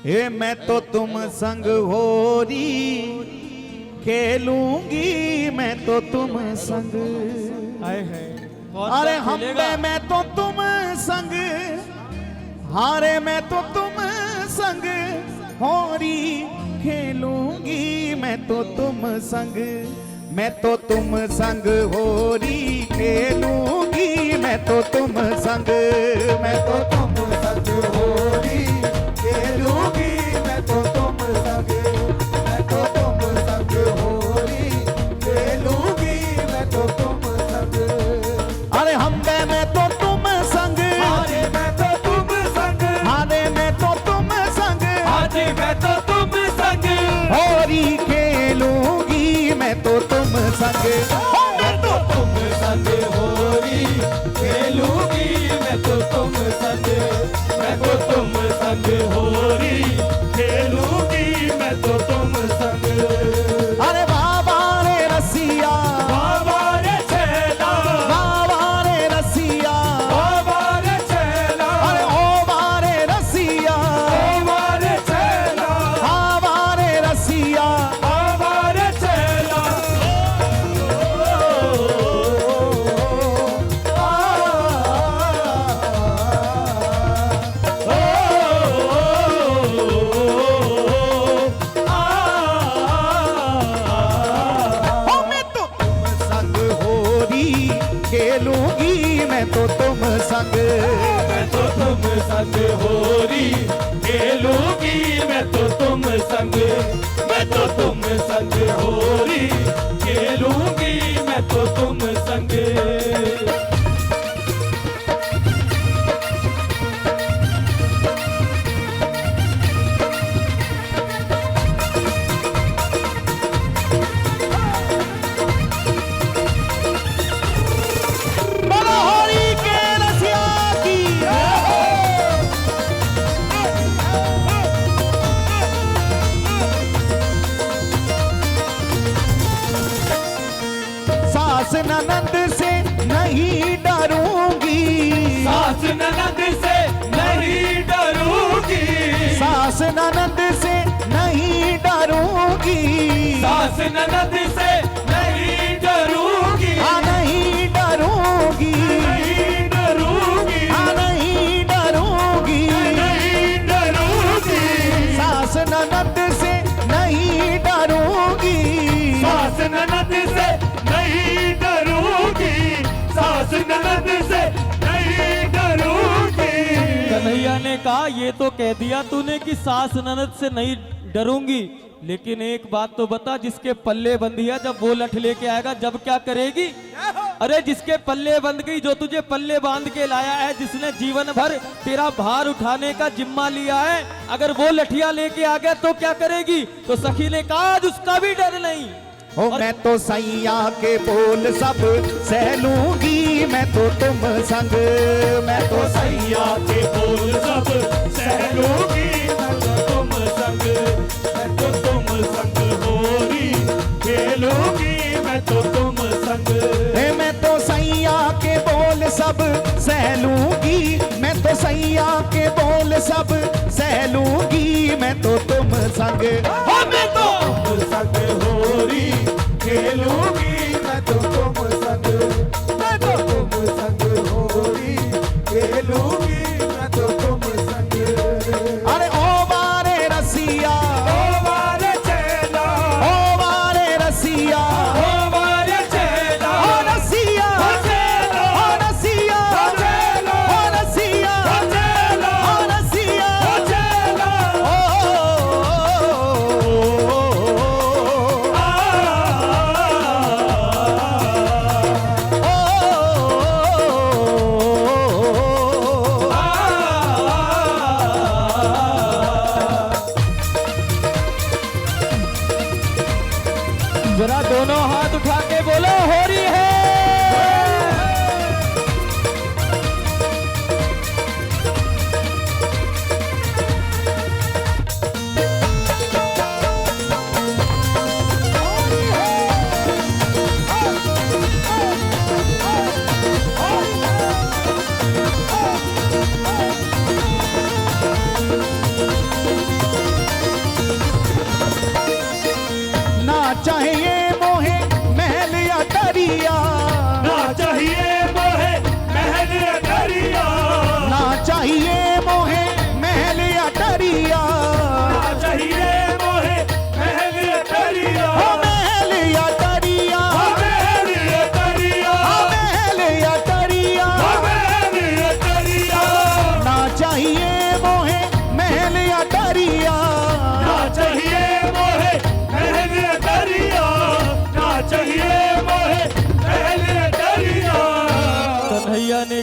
ए मैं तो तुम संग होरी खेलूंगी, मैं तो तुम संग। आए है अरे हम मैं तो तुम संग, हारे मैं तो तुम संग होरी खेलूंगी, मैं तो तुम संग, मैं तो तुम संग होरी खेलूंगी, मैं तो तुम संग, मैं तो तुम संग होरी खेलूंगी, मैं तो तुम संग, मैं तो तुम संग होरी खेलूंगी, मैं तो तुम संग। अरे हम मैं तो तुम संग, हारे मैं तो तुम संग, हारे मैं तो तुम संग, हारे मैं तो तुम संग होरी खेलूंगी, मैं तो तुम संग, मैं तो तुम संग होरी खेलूंगी, मैं तो तुम संग, मैं तो तुम संग होरी खेलूंगी, मैं तो तुम संग। अरे बाबा रे रसिया, बाबा रे छेला, बाबा रे रसिया, बाबा रे छेला, अरे ओ बारे रसिया, ओ बारे छेला, बाबा रे रसिया, बाबा रे छेला। खेलूंगी, मैं तो तुम संग, मैं तो तुम संग होरी खेलूंगी, मैं तो तुम संग, मैं तो तुम संग होरी खेलूंगी, मैं तो तुम संग। सास ननद से नहीं डरूंगी, सास ननद से नहीं डरूंगी, सास ननद से नहीं डरूंगी, सास ननद से नहीं डरूंगी, हाँ नहीं डरूंगी, नहीं डरूंगी, हाँ नहीं डरूंगी, नहीं डरूंगी, सास ननद से नहीं डरूंगी, सास ननद से नहीं डरूंगी, सास ननद से नहीं डरूंगी। कन्हैया ने कहा ये तो कह दिया तूने कि सास ननद से नहीं डरूंगी, लेकिन एक बात तो बता, जिसके पल्ले बंधिया जब वो लठ लेके आएगा जब क्या करेगी? अरे जिसके पल्ले बंध गई, जो तुझे पल्ले बांध के लाया है, जिसने जीवन भर तेरा भार उठाने का जिम्मा लिया है, अगर वो लठिया लेके आ गया तो क्या करेगी? तो सखी ने कहा आज उसका भी डर नहीं। हो मैं तो सैया के बोल सब सह लूंगी, मैं तो तुम संग, मैं तो सैया के बोल सब सह लूंगी, मैं तो तुम संग, मैं तो तुम संग होरी खेलूंगी, मैं तो तुम संग। मैं तो सैया के बोल सब सह लूंगी, मैं तो सैया के बोल सब सह लूंगी, मैं तो तुम संग, मैं तो तुम संग होरी खेलूंगी, मैं तो तुम संग, मैं तो तुम संग होरी खेलूंगी, मैं तो तुम संग। अरे ओ बारे रसिया, ओ बारे छेला, ओ बारे रसिया, ओ बारे छेला, ओ रसिया, ओ छेला, ओ रसिया, ओ छेला, ओ रसिया, ओ छेला, ओ रसिया, ओ छेला, जरा दोनों हाथ उठा के बोलो होरी है।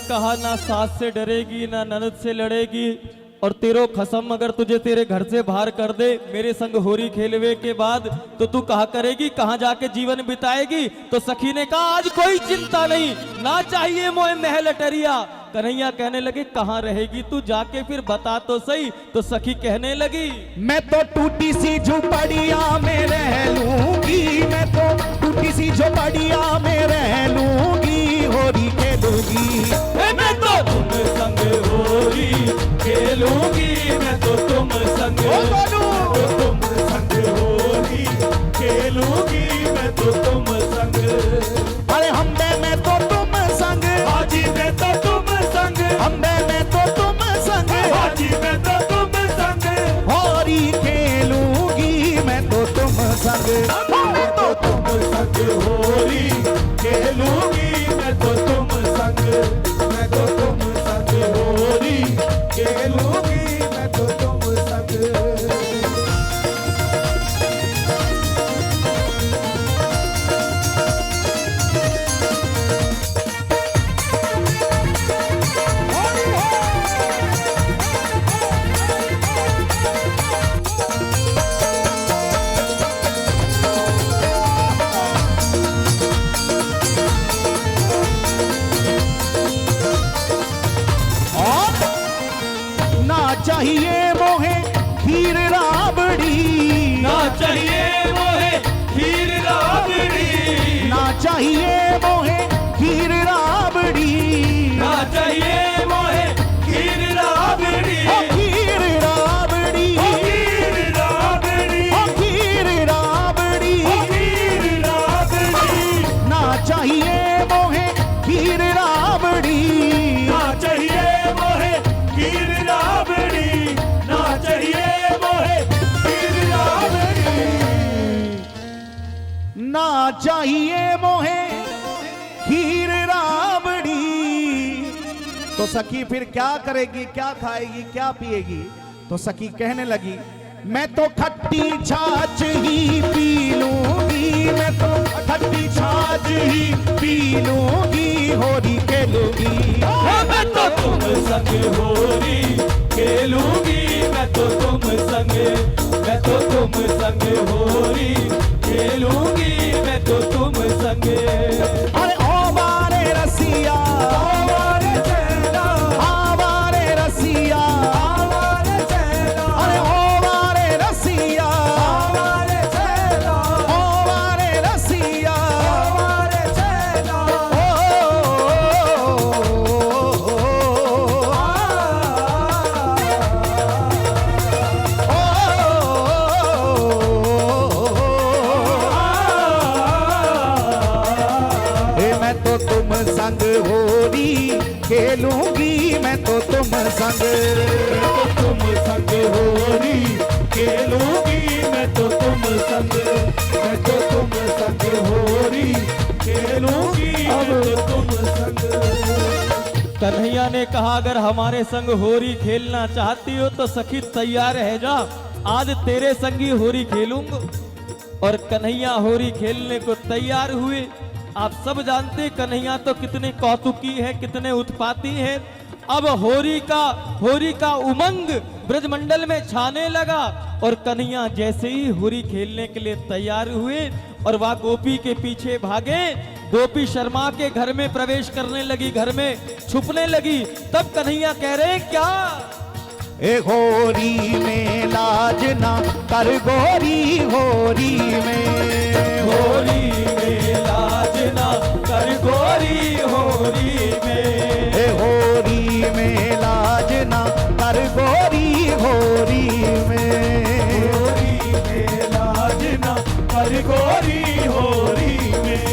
कहा ना सास से डरेगी ना ननद से लड़ेगी, और तेरो खसम अगर तुझे तेरे घर से बाहर कर दे मेरे संग होरी खेलवे के बाद, तो तू कहा करेगी, कहाँ जाके जीवन बिताएगी। तो सखी ने कहा आज कोई चिंता नहीं, ना चाहिए मोए महल अटरिया। कन्हैया कहने लगे कहाँ रहेगी तू, जाके फिर बता तो सही। तो सखी कहने लगी मैं तो टूटी सी झुपड़िया में रह लूंगी, मैं तो टूटी सी झुपड़िया में रह लूंगी, होरी खेलूंगी। मैं तो तुम संग होरी खेलूंगी, मैं तो तुम संग तुम संग होरी खेलूंगी, मैं तो तुम संग। अरे हम मैं तो तुम संग, हाजी मैं तो तुम संग, हम मैं तो तुम संग, हाजी मैं तो तुम संग, होरी खेलूंगी, मैं तो तुम संग। मैं तो तुम संग होरी खेलूंगी, मैं तो तुम संग, मैं तो तुम संग होरी खेलूंगी, मैं तो तुम संग। चाहिए मोहे खीर राबड़ी, ना चाहिए मोहे खीर राबड़ी, ना चाहिए मोहे खीर राबड़ी, ना चाहिए मोहे खीर राबड़ी, ओ खीर राबड़ी, खीर राबड़ी, ओ खीर राबड़ी, खीर राबड़ी, ना चाहिए मोहे खीर राबड़ी, ना चाहिए मोहे खीर राबड़ी, ना चाहिए मोहे खीर राबड़ी, ना चाहिए मोहे खीर राबड़ी। तो सखी फिर क्या करेगी, क्या खाएगी, क्या पिएगी? तो सखी कहने लगी मैं तो खट्टी छाछ ही पी लूंगी, मैं तो खट्टी छाछ ही पी लूंगी, होरी खेलूंगी। मैं तो तुम संग होरी खेलूंगी, मैं तो तुम संग, मैं तो तुम संग होरी खेलूंगी, मैं तो तुम संग। अरे ओ बारे रसिया, आवारे चैना, आवारे रसिया, आवारे चैना, अरे ओ बारे रसिया, आवारे चैना, ओ बारे रसिया, आवारे चैना, मैं तो तुम संग होरी खेलूंगी, मैं तो तुम संग, तुम संग होरी खेलूंगी, मैं तो तुम संग, मैं तो तुम संग होरी खेलूंगी, मैं तो तुम संग। कन्हैया ने कहा अगर हमारे संग होरी खेलना चाहती हो तो सखी तैयार है जा, आज तेरे संग ही होरी खेलूंगा। और कन्हैया होरी खेलने को तैयार हुए। आप सब जानते कन्हैया तो कितने कौतुकी है, कितने उत्पाती है। अब होरी का उमंग ब्रजमंडल में छाने लगा और कन्हैया जैसे ही होरी खेलने के लिए तैयार हुए और वह गोपी के पीछे भागे, गोपी शर्मा के घर में प्रवेश करने लगी, घर में छुपने लगी। तब कन्हैया कह रहे क्या, ए होरी में लाज ना कर गोरी, होरी में, होरी में लाज ना कर गोरी, होरी में, ए होरी में लाज ना कर गोरी, होरी में, होरी में लाज ना कर गोरी, होरी में।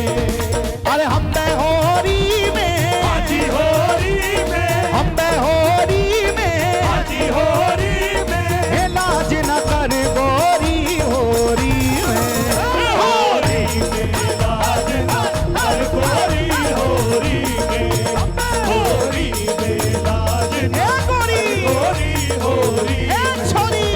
अरे हम मैं होरी में, हाजी होरी में, हम मैं होरी में, हाजी होरी में, ए लाज ना कर गोरी, होरी में, होरी में लाज ना कर गोरी, होरी में, होरी में लाज ना ए गोरी, गोरी, होरी ए छोरी।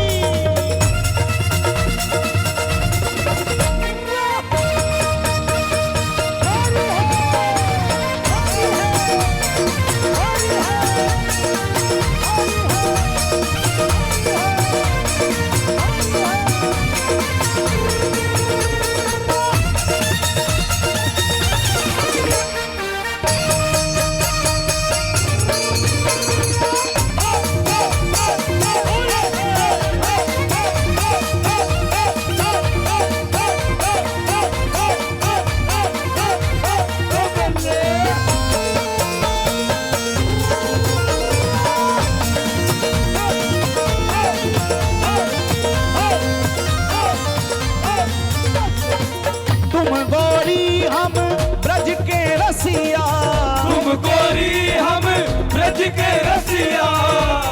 रसिया,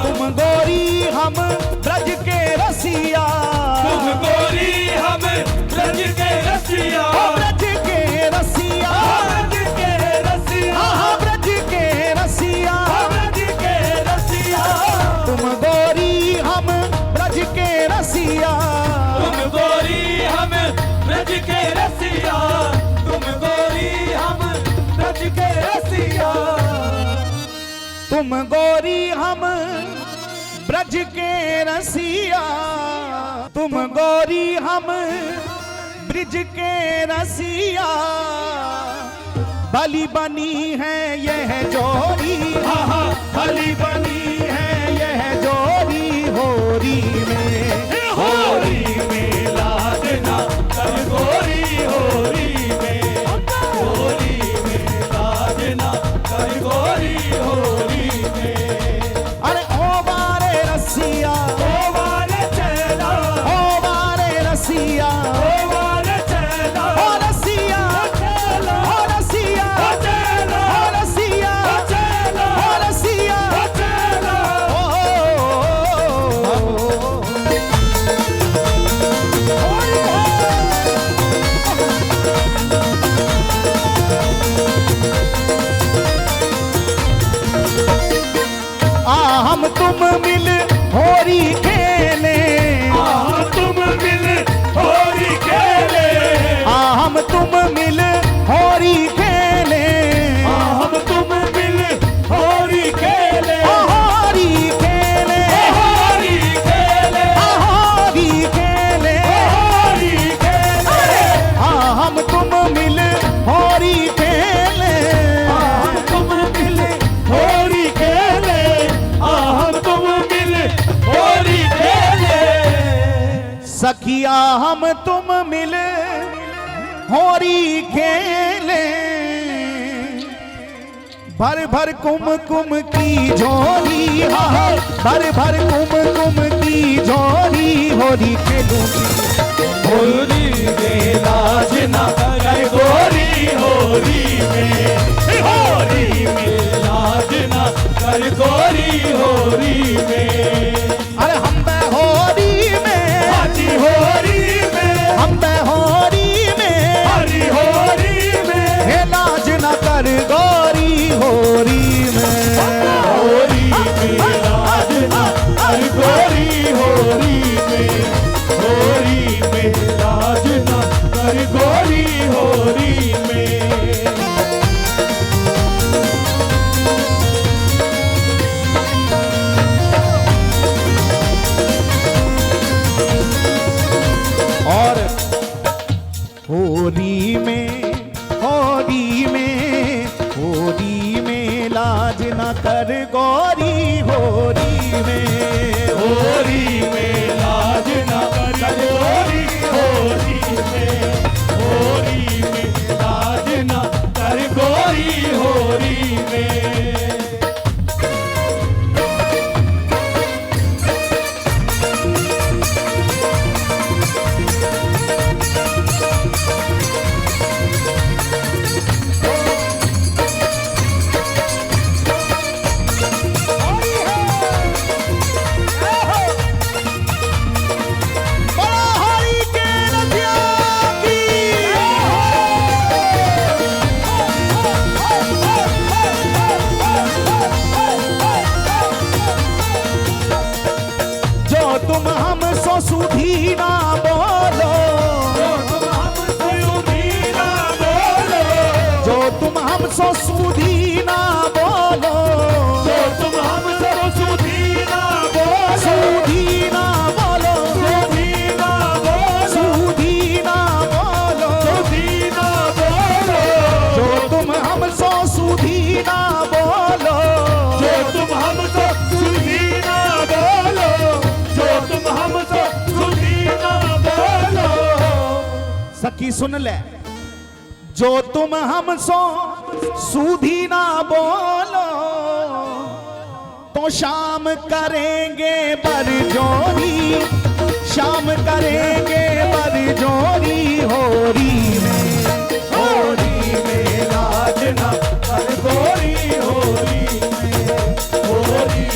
तुम गोरी हम ब्रज के रसिया, तुम गोरी हम ब्रज के रसिया, ब्रज के रसिया, ब्रज के रसिया, ब्रज के रसिया, ब्रज के रसिया, तुम गोरी हम ब्रज के रसिया, तुम गोरी हम ब्रज के रसिया, तुम गोरी हम ब्रज के रसिया, तुम गोरी हम ब्रज के रसिया, तुम गोरी हम ब्रज के रसिया, बलि बनी है यह जोड़ी, बलि बनी है यह जोड़ी होरी में, होरी में लादना कर गोरी, होरी में, होरी में लादना कर गोरी, होरी में। अरे ओ बारे रसिया, ओ वाले चला, ओ बारे रसिया, ओ वाले चला, ओ रसिया, चला, ओ रसिया, चला, ओ रसिया, चला, ओ रसिया, चला। हम तुम मिल होरी खेले, तुम मिल होरी खेले, हम तुम मिल होरी खेले, हम तुम मिल होरी खेले, होरी खेले, होरी खेले, होरी खेले, होरी खेले, हम तुम मिल होरी खेले, हम तुम मिल होरी खेले, हम तुम मिल होरी खेले, सखिया हम तुम मिल होरी खेले, भर भर कुम कुम की झोली, भर भर कुम कुम की झोली होरी खेलूंगी, होरी में लाज ना कर गोरी, होरी में, होरी में लाज ना कर गोरी, होरी में। अरे हम होरी में, हाजी होरी में, हम होरी में, हरी होरी में, हे लाज न कर गोरी होरी में, होरी में लाज ना कर गोरी, होरी में, होरी में लाज ना कर गोरी, होरी में। और होरी में, होरी में, होरी में लाज न कर गोरी होरी में, होरी में लाज ना कर गोरी, होरी में, होरी में लाज ना कर गोरी, होरी में। बड़ा हरि के रसिया की, जो तुम हम सो सुधी ना बोलो, तुम हमसे उम्मीद ना बोलो, जो तुम हम सो सुधी ना बोलो, जो तुम हमसे सुधी ना बोलो, सुधी ना बोलो, सुधी ना बोलो, सुधी ना बोलो, सुधी ना बोलो, जो तुम हम सो सुधी ना बोलो, जो तुम हमसे सुधी ना बोलो, जो तुम हमसे सुधी ना बोलो। सखी सुन ले, जो तुम हम सो सुधी ना बोलो, तो शाम करेंगे बरजोरी, शाम करेंगे बरजोरी होरी में, होरी में लाज ना कर गोरी, होरी में, होरी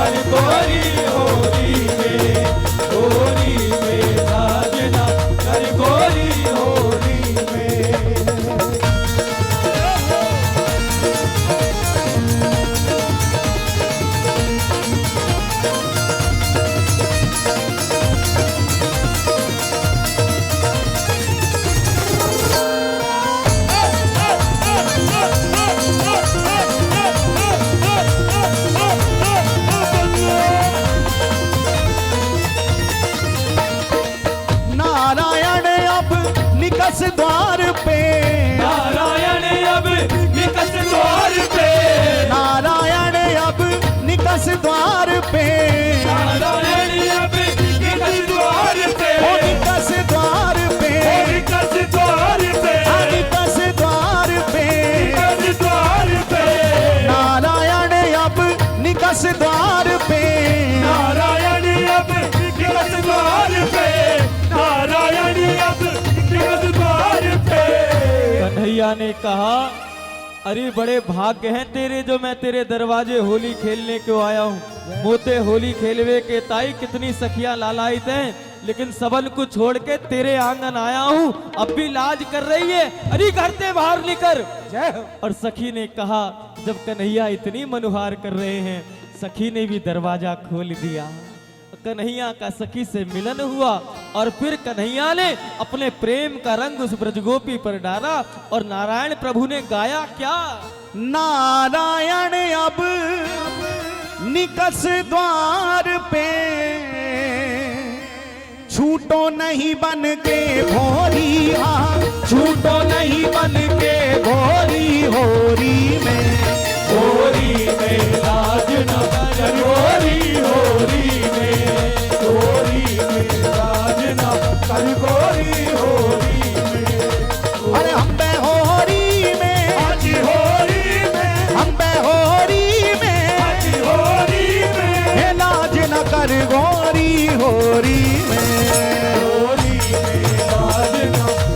कर गोरी होली में लाज ना कर गोरी होली में। नारायण अब निकस द्वार पे, नारायण अब निकस द्वार पे, नारायण अब निकस द्वार पे, नारायण अब निकस द्वार पे, ओ निकस द्वार पे, निकस द्वार पे, आ निकस द्वार पे, निकस द्वार पे, नारायण अब निकस द्वार पे, नारायण अब निकस द्वार पे, नारायण अब निकस द्वार पे। कन्हैया ने कहा, अरे बड़े भाग्य हैं तेरे जो मैं तेरे दरवाजे होली खेलने को आया हूँ। मोते होली खेलवे के ताई कितनी सखियां लालायित हैं, लेकिन सबन को छोड़ के तेरे आंगन आया हूँ। अब भी लाज कर रही है, अरे घर से बाहर निकल। और सखी ने कहा, जब कन्हैया इतनी मनुहार कर रहे हैं, सखी ने भी दरवाजा खोल दिया। कन्हैया का सखी से मिलन हुआ और फिर कन्हैया ने अपने प्रेम का रंग उस ब्रजगोपी पर डाला और नारायण प्रभु ने गाया क्या? नारायण अब निकस द्वार पे, छूटो नहीं बन के भोरी, छूटो नहीं बन के भोरी होरी में, होरी में लाज न कर गोरी होरी में, होरी में लाज न कर गोरी होरी में। अरे हम होरी में, आज होरी में, हम होरी में, आज होरी में, हे लाज न कर गोरी होरी में, होरी में लाज न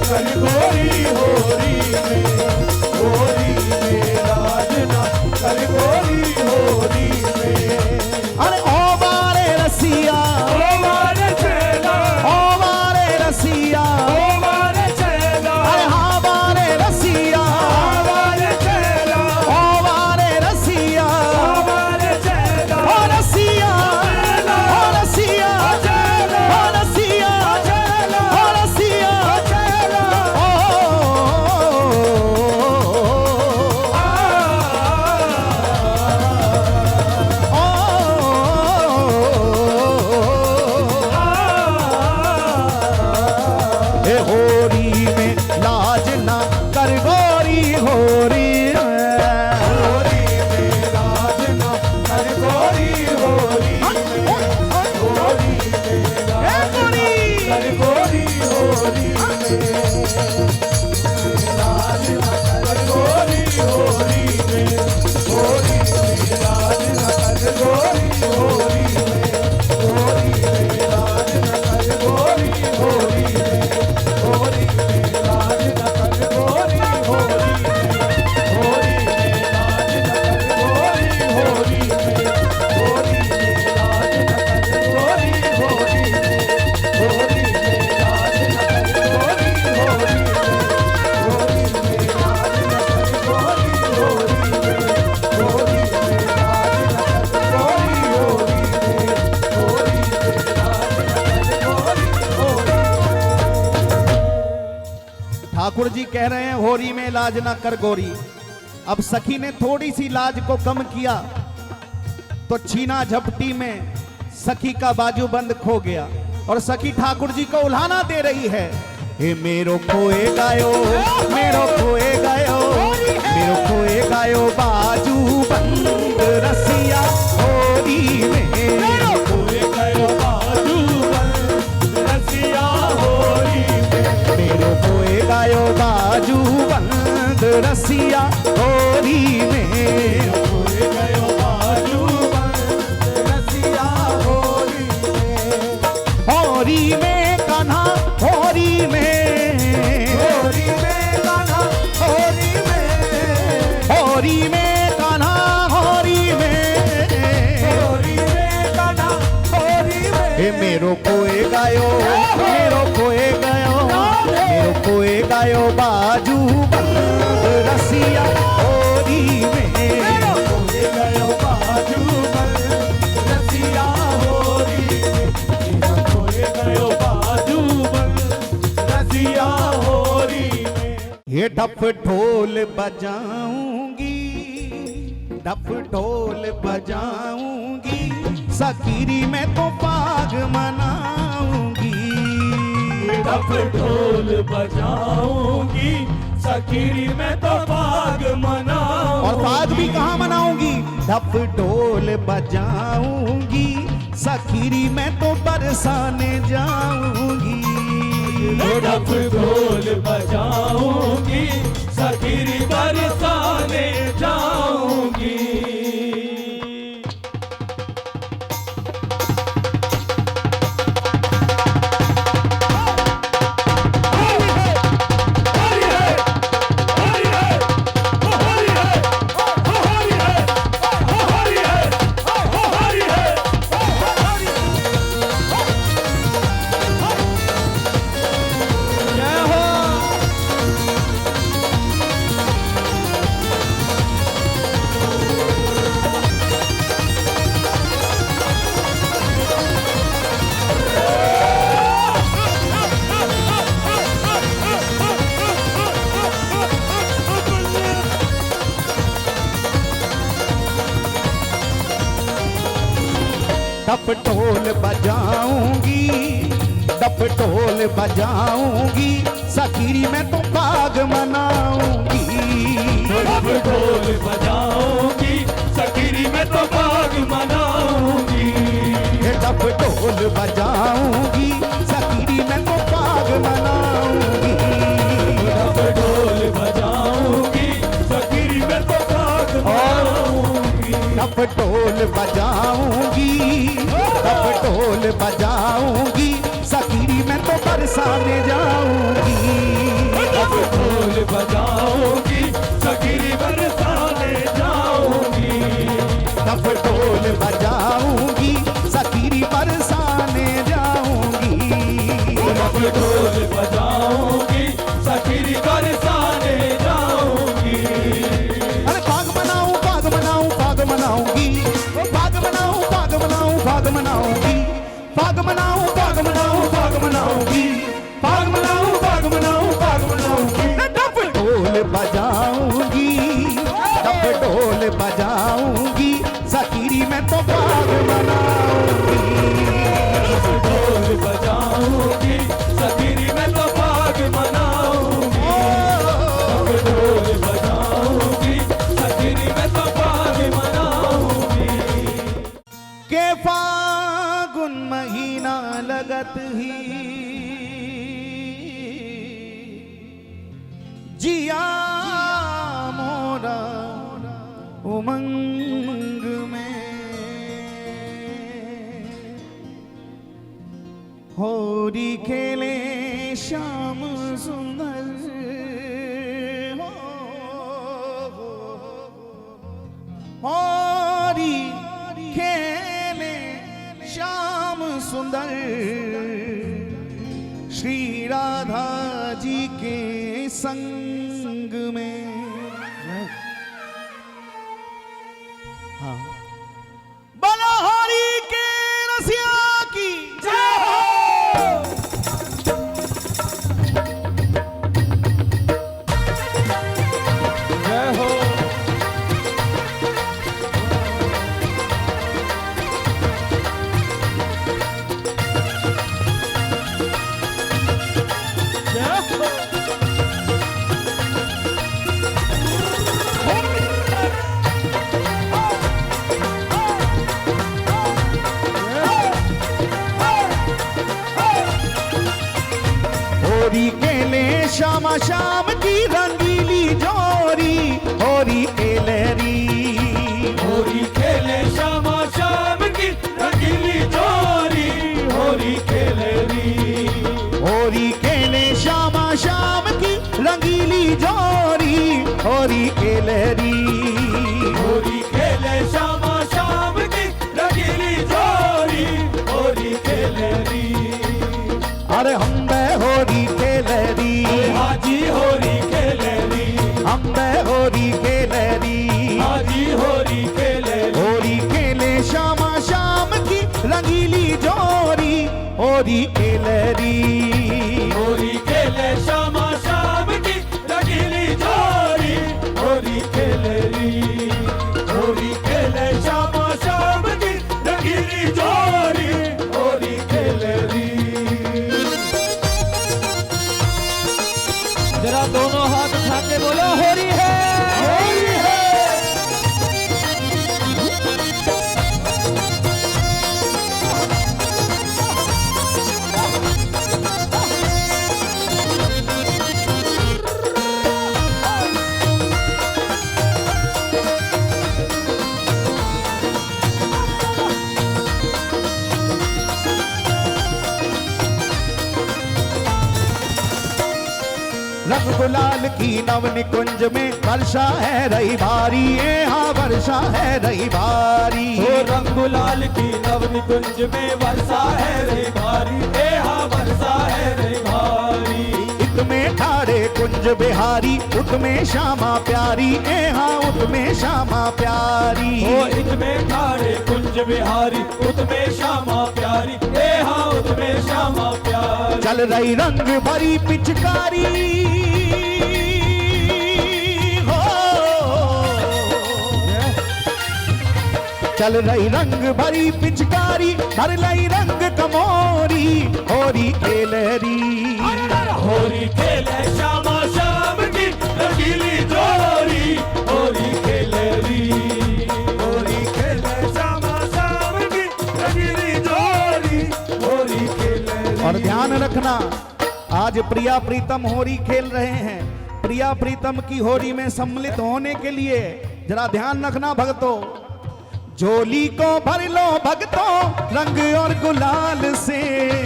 कर गोरी होरी में, होरी में लाज न कर गोरी होरी में। अरे ओ बारे रसिया, ओ मारे चेला, ओ बारे रसिया, ओ मारे चेला, अरे हाँ बारे रसिया, ओ मारे चेला, ओ बारे रसिया, ओ मारे चेला, ओ रसिया, ओ रसिया, ओ रसिया, ओ रसिया, हे होरी में लाज ना कर गोरी होरी में, होरी में लाज न कर गोरी होरी में, होरी में लाज न कर गोरी होरी में, लाज न कर गोरी होरी में, होरी में लाज न कर गोरी होरी में, होरी में लाज न कर गोरी होरी में, होरी में लाज न कर गोरी होरी में, होरी में लाज न कर गोरी होरी में, होरी में लाज न कर गोरी होरी में, होरी में लाज न कर गोरी होरी में, होरी में लाज न कर गोरी होरी में, होरी में लाज न कर गोरी होरी में, होरी में लाज न कर गोरी होरी। ठाकुर जी कह रहे हैं होरी में लाज ना कर गोरी। अब सखी ने थोड़ी सी लाज को कम किया तो छीना झपटी में सखी का बाजू बंद खो गया और सखी ठाकुर जी को उल्हाना दे रही है, हे मेरो खोए गायो, मेरो खोए गायो, मेरो खोए गायो बाजू बंद रसिया होरी में, मेरो खोए गयो बाजू बंद रसिया होरी में, मेरो खोए गायो बाजू बंद रसिया होरी में, खोए गयो बाजू बंद रसिया होरी में, होरी में कान्हा होरी में, होरी में कान्हा होरी में, होरी में कान्हा होरी में, ये मेरो कोए गायो बाजू बंद रसिया होरी में मेरो कोए गयो बाजू बंद रसिया होरी में मेरो कोए गयो बाजू बंद रसिया होरी में ये डफ ढोल बजाऊंगी सकीरी में तो पाग मनाऊंगी डफ ढोल बजाऊंगी सकीरी में तो पाग मनाऊंगी और पाग भी कहाँ मनाऊंगी डफ ढोल बजाऊंगी सकीरी में तो बरसाने जाऊंगी डफ ढोल बजाऊंगी सकीरी बरसाने जाऊंगी डफ ढोल बजाऊंगी सकीरी में तो पाग मनाऊंगी डफ ढोल बजाऊंगी सकीरी में तो पाग मनाऊंगी डफ ढोल बजाऊंगी सकीरी में तो पाग मनाऊंगी डफ ढोल बजाऊंगी सकीरी में तो पाग मनाऊंगी डफ ढोल बजाऊंगी सकीरी में तो बरसाने जाऊंगी डफ ढोल बजाऊंगी सकीरी बरसाने जाऊंगी डफ ढोल बजाऊंगी सकीरी बरसाने जाऊंगी डफ ढोल बजाऊंगी सकीरी बरसाने जाऊंगी अरे पाग मनाऊंगी पाग मनाऊंगी पाग मनाऊंगी डफ ढोल बजाऊंगी सकीरी में तो पाग मनाऊंगी डफ ढोल बजाऊंगी सकीरी में तो पाग मनाऊंगी डफ ढोल बजाऊंगी सकीरी में तो पाग मनाऊंगी के फागुन महीना लगत ही जिया मोरा उमंग में होरी खेले श्याम सुंदर होरी खेले श्याम सुंदर श्री राधा जी के संग में हाँ बोलो हरि के रसिया की जय हो जय हो होरी केले श्यामा श्याम की रंगीली जोरी होरी केलेरी होरी खेले श्यामा श्याम की रंगीली जोरी होरी खेले री होरी केले श्यामा श्याम की रंगीली जोरी होरी केलेरी होरी खेले श्यामा श्याम की रंगीली जोरी होरी खेले होरी खेलरी। होरी खेले श्यामा शाम की रंगीली जोड़ी, होरी खेलरी। होरी खेले श्यामा शाम की रंगीली जोड़ी, होरी खेलरी। जरा दोनों हाथ उठा के बोलो होरी है, होरी है। रंग गुलाल की नव निकुंज में वर्षा है रही भारी, हाँ वर्षा है रही भारी। ओ रंग गुलाल की नव निकुंज में वर्षा है रे भारी, ए हाँ वर्षा है रे भारी। इत में ठाड़े कुंज बिहारी, उत में श्यामा प्यारी, हाँ उत में श्यामा प्यारी। ओ इत में ठाड़े कुंज बिहारी, उत में श्यामा प्यारी, ए हाँ उत में श्यामा प्यारी। चल रही रंग भरी पिचकारी, हो चल रही रंग भरी पिचकारी, भर लई रंग कमोरी, होरी खेलरी। होरी खेले श्यामा शाम की रंगीली जोड़ी, होरी खेलरी। होरी खेले श्यामा शाम की रंगीली जोड़ी, होरी खेलरी। और ध्यान रखना, आज प्रिया प्रीतम होरी खेल रहे हैं। प्रिया प्रीतम की होरी में सम्मिलित होने के लिए जरा ध्यान रखना भक्तों, झोली को भर लो भक्तों रंग और गुलाल से।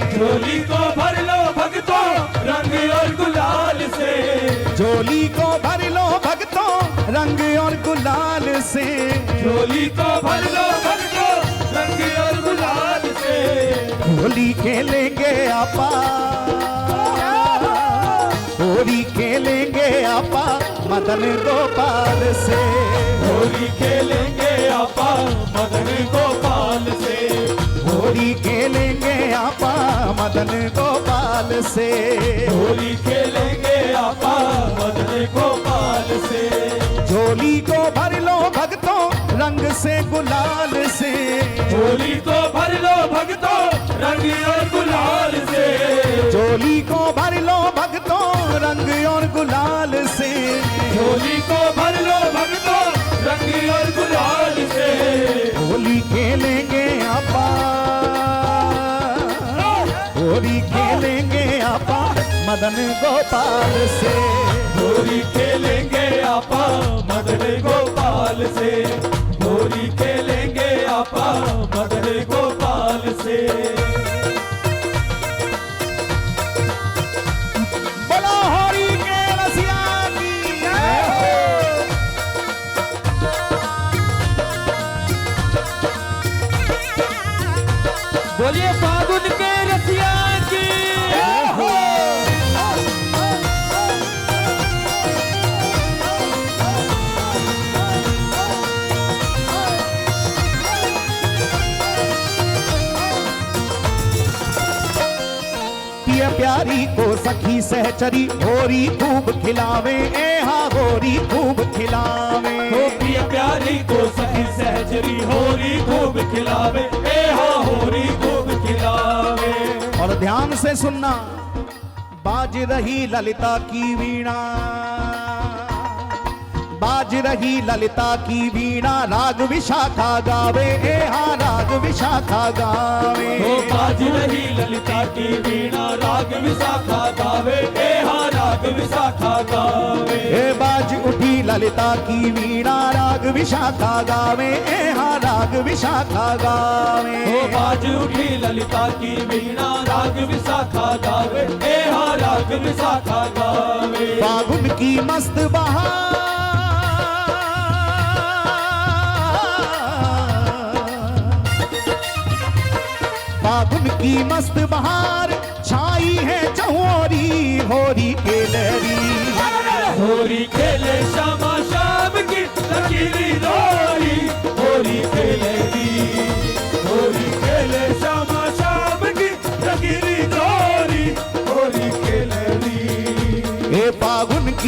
झोली को भर लो भक्तों रंग और गुलाल से। झोली को भर लो भक्तों रंग और गुलाल से। झोली को भर लो भक्तों रंग और गुलाल से। होली खेलेंगे आपा, होली खेलेंगे आपा मदन गोपाल से। होली खेलेंगे आपा मदन गोपाल से। होली खेलेंगे आपा मदन गोपाल से। होली खेलेंगे आपा मदन गोपाल से। झोली को भर लो भक्तों रंग से गुलाल से। होली को भर लो भक्तों रंग और गुलाल से। झोली को भर लो भक्तों रंग और गुलाल से। होली को भर लो भक्तों रंग और गुलाल से। होली खेलेंगे आपा, होली खेलेंगे आपा मदन गोपाल से। होली खेलेंगे आपा मदन गोपाल से। होली खेलेंगे आपा मदन गोपाल से। बोलो होली के रसिया की जय हो। बोलिए फागुन के रसिया की जय हो। पिया प्यारी को सखी सहचरी होरी खूब खिलावे, हाँ होरी खूब खिलावे। हो प्रिय प्यारी को सखी सहचरी होरी खूब खिलावे, ए हाँ होरी खूब खिलावे। और ध्यान से सुनना, बाज रही ललिता की वीणा, बाज रही ललिता की वीणा राग विशाखा गावे, हाँ राग विशाखा गावे। हो बाज रही ललिता की वीणा राग विशाखा गावे, ए हाँ राग विशाखा गावे। ए बाज उठी ललिता की वीणा राग विशाखा गावे, हाँ राग विशाखा गावे। हो बाज उठी ललिता की वीणा राग विशाखा गावे, ए हाँ राग विशाखा गावे। फागुन की मस्त बहार, फागुन की मस्त बहार छाई है चौरी होरी खेलरी। होरी खेले श्यामा शाम की रंगीली जोड़ी, होरी खेलेगी। होरी खेले श्यामा शाम की रंगीली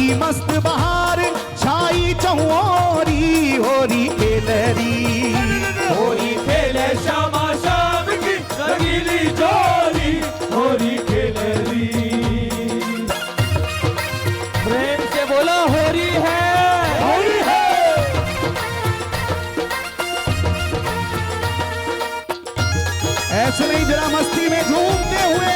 बड़ी मस्त बहार छाई चहुओरी होरी खेलरी। होली खेले श्यामा शाम की रंगीली जोड़ी होली खेलरी। प्रेम से बोला होरी है। होली है। ऐसे नहीं, जरा मस्ती में झूमते हुए।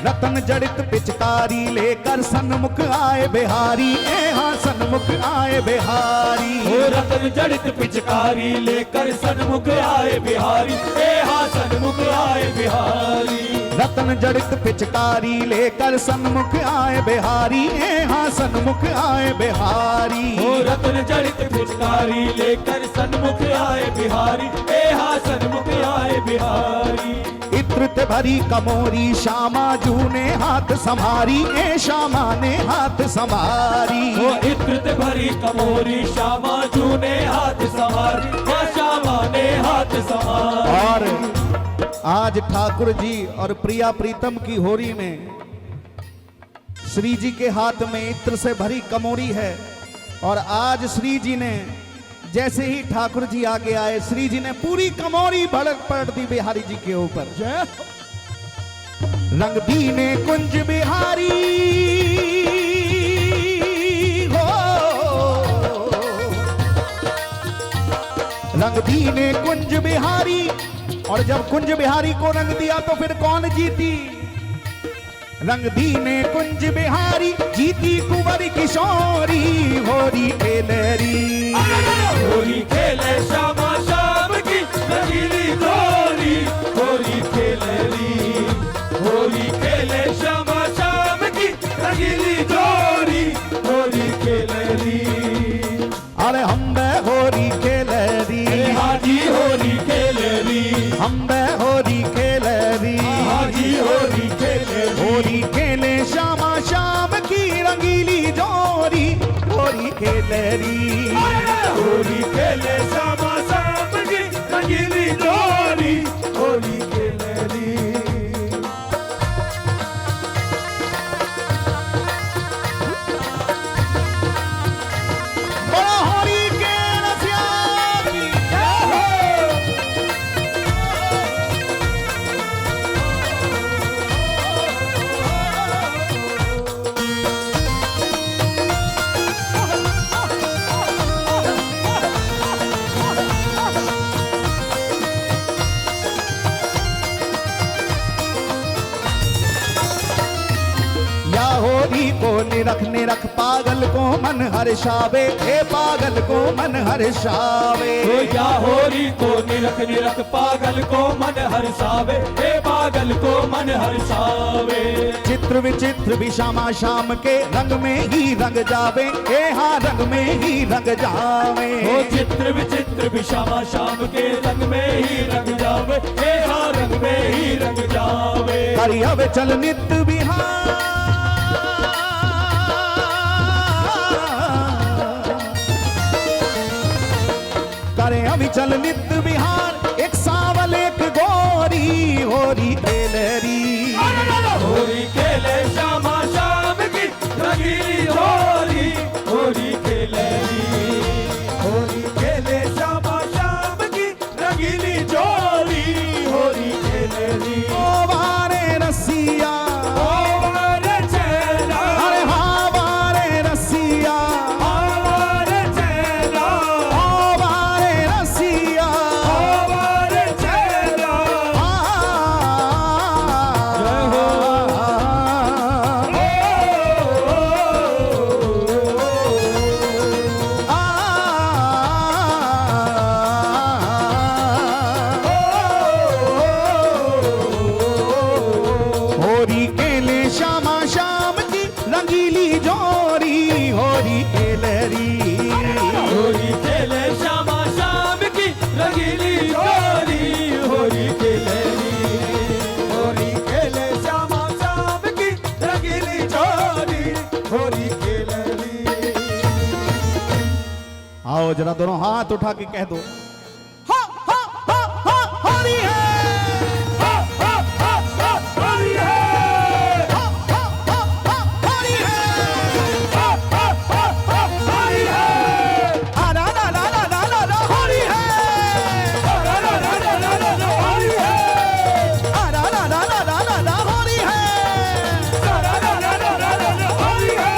रतन जड़ित पिचकारी लेकर सन्मुख आए बिहारी, ए हाँ सन्मुख आए बिहारी। ओ रतन जड़ित पिचकारी लेकर सन्मुख आए बिहारी, ए हाँ सन्मुख आए बिहारी। रतन जड़ित पिचकारी लेकर सन्मुख आए बिहारी, ए हाँ सन्मुख आए बिहारी। ओ रतन जड़ित पिचकारी लेकर सन्मुख आए बिहारी, ए हाँ सन्मुख आए बिहारी। इत्र ते भरी कमोरी श्यामा जू ने हाथ संभारी, ए श्यामा ने हाथ संभारी। ओ इत्र ते भरी कमोरी श्यामा जू ने हाथ संभारी, ओ श्यामा ने हाथ संभारी। और आज ठाकुर जी और प्रिया प्रीतम की होरी में श्री जी के हाथ में इत्र से भरी कमोरी है। और आज श्री जी ने जैसे ही ठाकुर जी आगे आए, श्री जी ने पूरी कमोरी पलट दी बिहारी जी के ऊपर। रंग दीने कुंज बिहारी हो, रंग दीने कुंज बिहारी। और जब कुंज बिहारी को रंग दिया तो फिर कौन जीती? रंग दीने कुंज बिहारी जीती कुंवर किशोरी होरी खेलरी। होली खेले श्यामा शाम की रंगीली जोड़ी होली खेलरी। होली खेले श्यामा शाम की रंगीली जोड़ी होली खेलरी। अरे हम बे होरी खेलरी, हाजी होली खेलरी। हम बे होरी खेलरी, हाजी होली खेलरी। होरी खेले श्यामा शाम की रंगीली जोरी होरी खेलरी। होली खेले श्यामा शाम की रंगीली जोड़ी होली खेलरी। बड़ा होरी के रसिया की या होरी को निरख पागल को मन हर्षावे, हे पागल को मन हर्षावे। ओ या होरी को निरख पागल को मन हर्षावे, हे पागल को मन हर्षावे। चित्र विचित्र भी श्यामा शाम के रंग में ही रंग जावे, हे हाँ रंग में ही रंग जावे। ओ चित्र विचित्र भी श्यामा शाम के रंग में ही रंग जावे, हे हाँ रंग में ही रंग जावे। हरि अब चल नित बिहार, करे अभी चल नित बिहार, एक सावल एक गोरी होरी खेलरी। होली खेले श्यामा शाम की रंगीली होली होली खेलरी। होली खेले श्यामा शाम की रंगीली जोड़ी होली खेलरी। ओ बारे रसिया, ओ वारे चेला, अरे हाँ बारे रसिया, ओ वारे चेला, ओ बारे रसिया, ओ जरा दोनों हाथ उठा के कह दो हा हा हा हा होली है हा हा हा हा होली है हा हा हा हा होली है हा हा हा हा होली है आ ला ला ला ला ला ला ला होली है आ ला ला ला ला ला ला ला होली है आ ला ला ला ला ला ला ला होली है आ ला ला ला ला ला ला ला होली है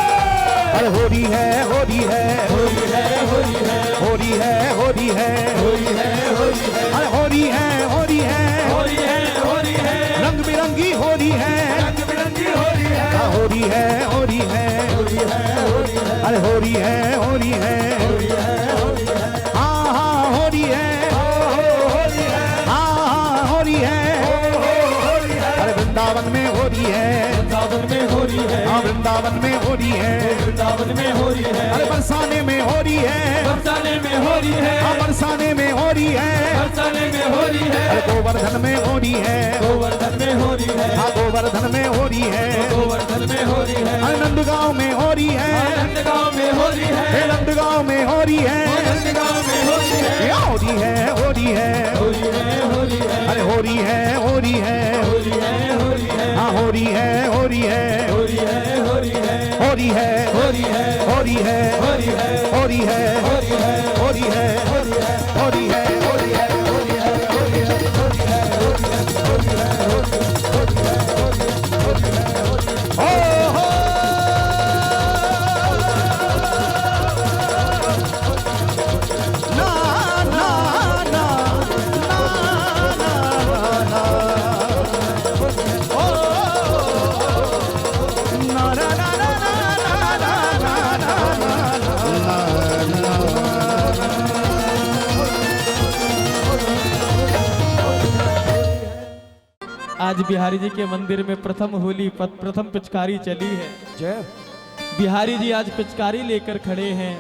अरे होली है होली है होली है होली है होली है होली है होली है होली है अरे होली है होली है होली है होली है रंग बिरंगी होली है रंग बिरंगी होली है होली है होली है होली है होली है अरे होली है होली है होली है होली है हाँ हाँ होली है होली है हाँ हाँ होली है होली है अरे वृंदावन में होली है वृंदावन में होली है हाँ वृंदावन में होली है वृंदावन में होली है अरे बरसाने में होली है बरसाने में होली है हाँ बरसाने में होली है बरसाने में होली है अरे गोवर्धन में होली है गोवर्धन में होली है हाँ गोवर्धन में होली है गोवर्धन में होली है अरे नंदगांव में होली है नंदगांव में होली है हे नंदगांव में होली है नंदगांव में होली है ये होली है होली है होली है होली है अरे होली है होली है होली है होली है हाँ होली है होली है होली है होली है होली है होली है होली है होली है होली है होली है होली है होली है होली है होली है होली है होली है होली है होली है होली है हो हो ना ना ना ना ना ना ओ ना ना ना ना आज बिहारी जी के मंदिर में प्रथम होली प्रथम पिचकारी चली है। जय बिहारी जी आज पिचकारी लेकर खड़े हैं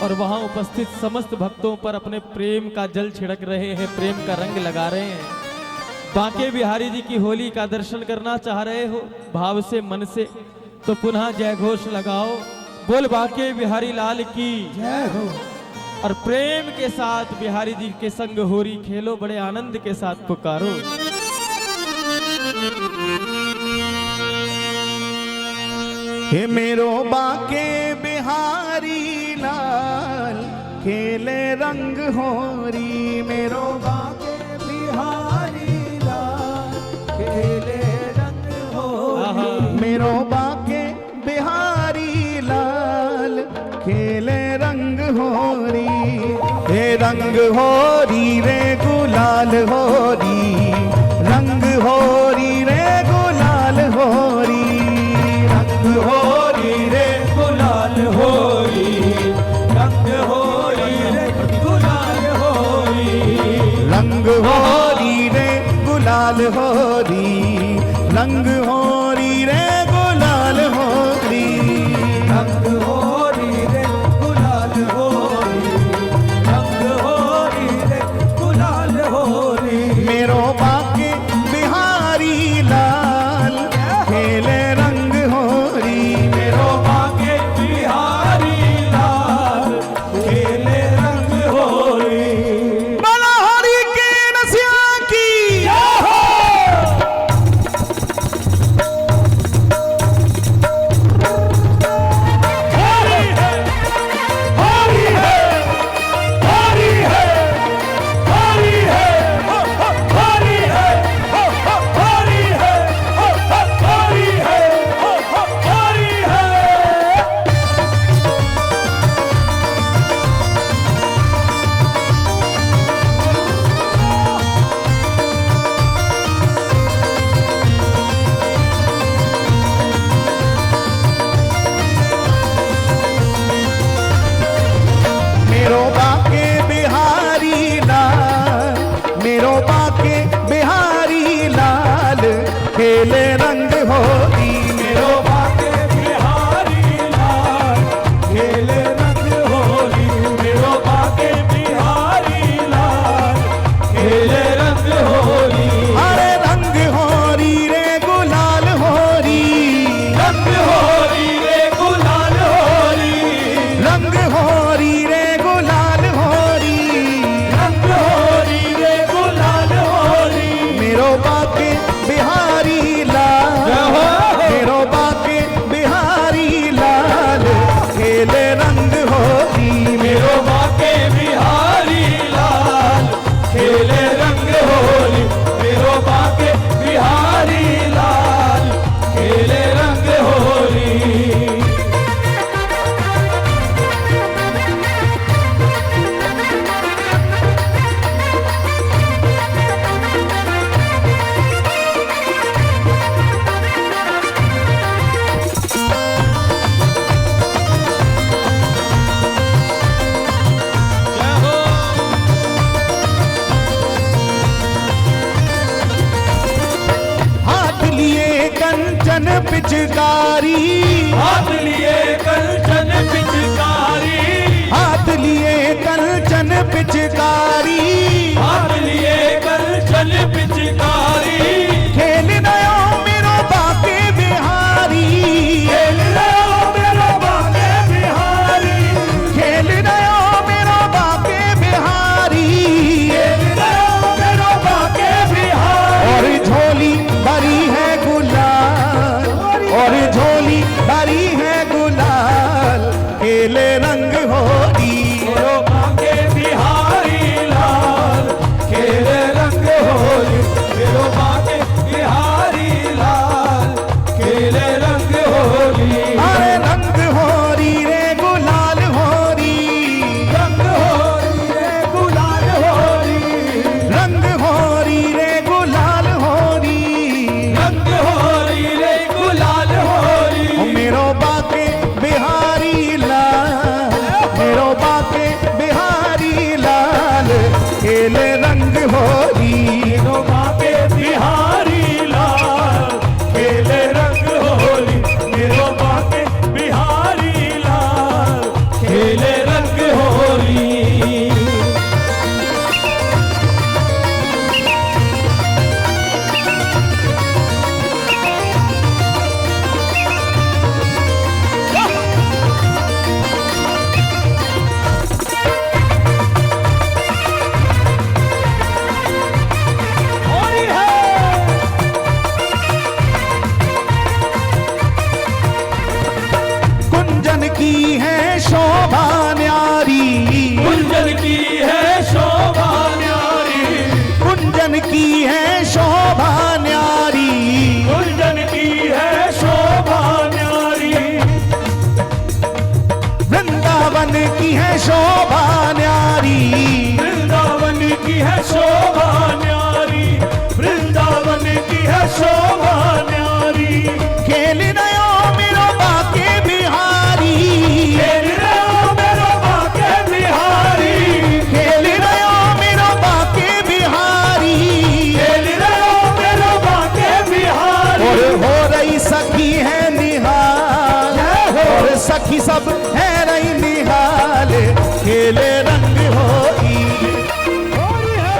और वहां उपस्थित समस्त भक्तों पर अपने प्रेम का जल छिड़क रहे हैं, प्रेम का रंग लगा रहे हैं। बांके बिहारी जी की होली का दर्शन करना चाह रहे हो भाव से मन से, तो पुनः जय घोष लगाओ, बोल बांके बिहारी लाल की जय हो। और प्रेम के साथ बिहारी जी के संग होली खेलो, बड़े आनंद के साथ पुकारो। हे मेरो बाके बिहारी लाल खेले रंग होरी, मेरो बाके बिहारी लाल खेले रंग होली, मेरो बाके बिहारी लाल खेले रंग होरी, हे रंग होरी रे गुलाल होरी, रंग होरी रे गुलाल होरी, रंग होरी रे गुलाल होली, रंग होली रे गुलाल होली, रंग होरी रे गुलाल होरी, रंग होरी रे गुलाल होरी, रंग होली रे गुलाल होली, रंग होली रे गुलाल होली, मेरो बाके बिहारी लाल खेले रंग होरी, मेरो बाके बिहारी लाल खेले रंग होली। बाला हरी के नसिया की मेरो बाके बिहारी लाल, मेरो बाके बिहारी लाल, खेले रंग होली मेरो बाके बिहारी लाल, खेले रंग होली, मेरो बाके बिहारी लाल, खेले रंग होली। हाथ लिए कंचन पिचकारी, हाथ लिए कंचन पिचकारी, हाथ लिए कंचन पिचकारी, हाथ लिए कंचन पिचकारी, खेल नयो मेरो बाके बिहारी, खेल रहो मेरो बाके बिहारी, खेल नयो मेरो बाके बिहारी, खेल रहो मेरो बाके बिहारी। और झोली भरी है गुलाल, और झोली भरी है गुलाल, खेले रंग होली मेरो बाके बिहारी लाल, खेले रंग होली, मेरो बाके बिहारी लाल, खेले रंग होली। अरे रंग होरी रे गुलाल होरी, रंग होली रे गुलाल होली, रंग होरी रे गुलाल होरी, रंग होली रे गुलाल होली। ओ मेरो बाके बिहारी लाल, मेरो बाके बिहारी लाल, खेले रंग होली मेरो बाके बिहारी लाल, खेले रंग होली, मेरो बाके बिहारी लाल, खेले रंग होली। होली है कुंजन की है शोभा न्यारी, गुंजन की है शोभा न्यारी, कुंजन की है शोभा न्यारी, गुंजन की है शोभा न्यारी, वृंदावन की है शोभा न्यारी, वृंदावन की है शोभा न्यारी, वृंदावन की है शोभा न्यारी। खेल नयो मेरो बाके बिहारी, खेल रहो मेरो बाके बिहारी, खेल नयो मेरो बाके बिहारी, खेल रहो मेरो बाके बिहारी। और हो रही सखी है निहाल, और सखी सब है रही निहाल, खेले रंग होली होली है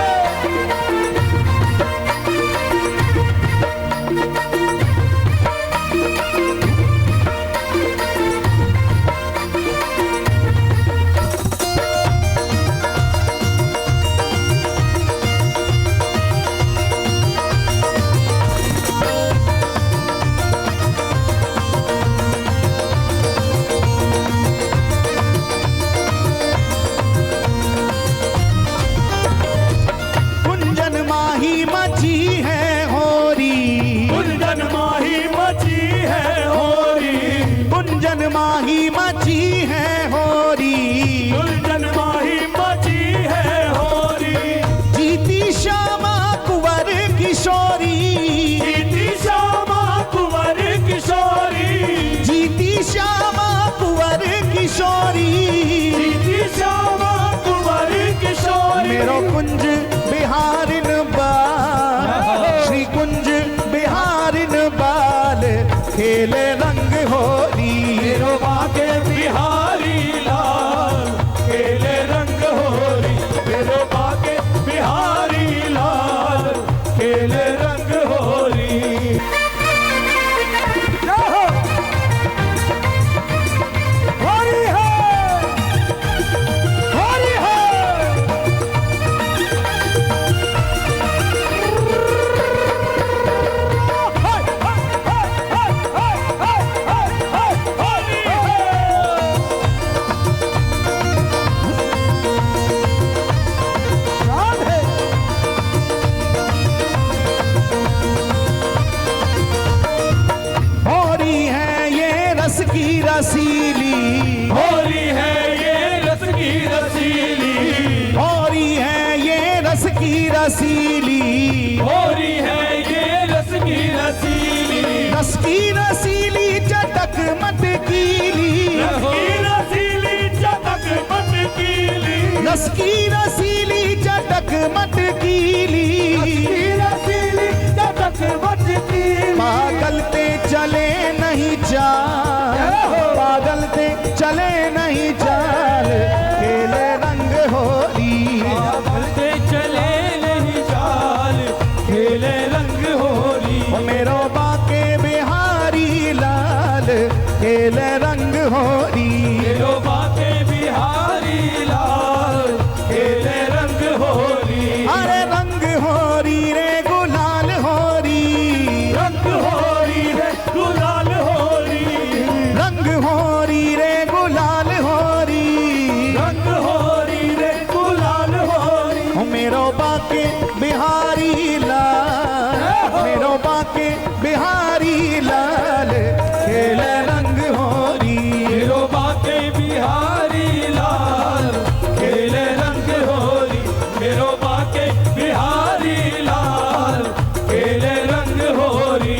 कुंजन माही मची है होरी, गुंजन माही मची है होरी, कुंजन माही मची है होरी, गुंजन माही मची है होरी। जीती श्यामा कुंवर किशोरी, जीती श्यामा कुंवर किशोरी, जीती श्यामा कुंवर किशोरी, जीती श्यामा कुंवर किशोरी। मेरो कुंज बिहारिन बाल, श्री कुंज बिहारिन बाल, खेले रंग होली मेरो बाके बिहारी लाल, खेले रंग होली, मेरो बाके बिहारी लाल, खेले रंग होली। की रसीली चटक मटकीली, रसीली चटक मटकीली, रस की रसीली चटक मटकीली, रसीली चटक मटकीली। पागल ते चले नहीं चाल, पागल ते चले नहीं चाल, खेले रंग होरी, चलते चले नहीं चाल, खेले रंग होली। ओ मेरो बाके बिहारी लाल, खेले रंग होरी। मेरो बाके बिहारी लाल, खेले रंग होली। अरे रंग होरी रे गुलाल होरी, रंग होरी रे गुलाल होरी, रंग होरी रे गुलाल होरी, रंग होरी रे गुलाल होरी। ओ मेरो बाके बिहारी लाल, मेरो बाके बिहारी लाल, खेले रंग होरी। मेरो बाके बिहारी लाल, खेले रंग होली। मेरो बाके बिहारी लाल, खेले रंग होली।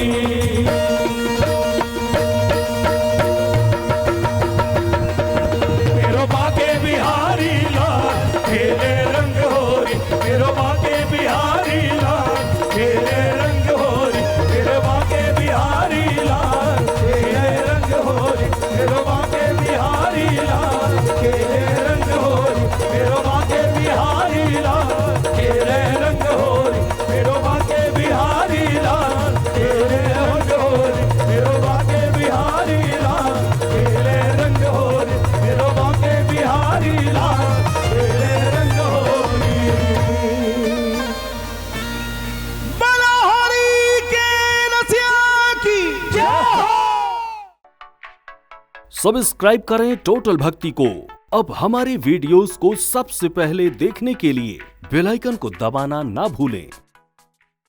मेरो बाके बिहारी लाल, खेले रंग होली। मेरो बाके बिहारी लाल, खेले रंग होली। मेरो बाके बिहारी लाल, खेले रंग होली। मेरो बाके बिहारी लाल, खेले रंग होली। मेरो बाके बिहारी लाल, खेले रंग होली। मेरो बाके बिहारी लाल, खेले रंग होली। मेरो बाके बिहारी लाल, खेले रंग होली। मेरो बाके बिहारी लाल, खेले रंग होली। बड़ा होरी के रसिया की जय हो। सब्सक्राइब करें टोटल भक्ति को। अब हमारे वीडियोस को सबसे पहले देखने के लिए बेल आइकन को दबाना ना भूलें।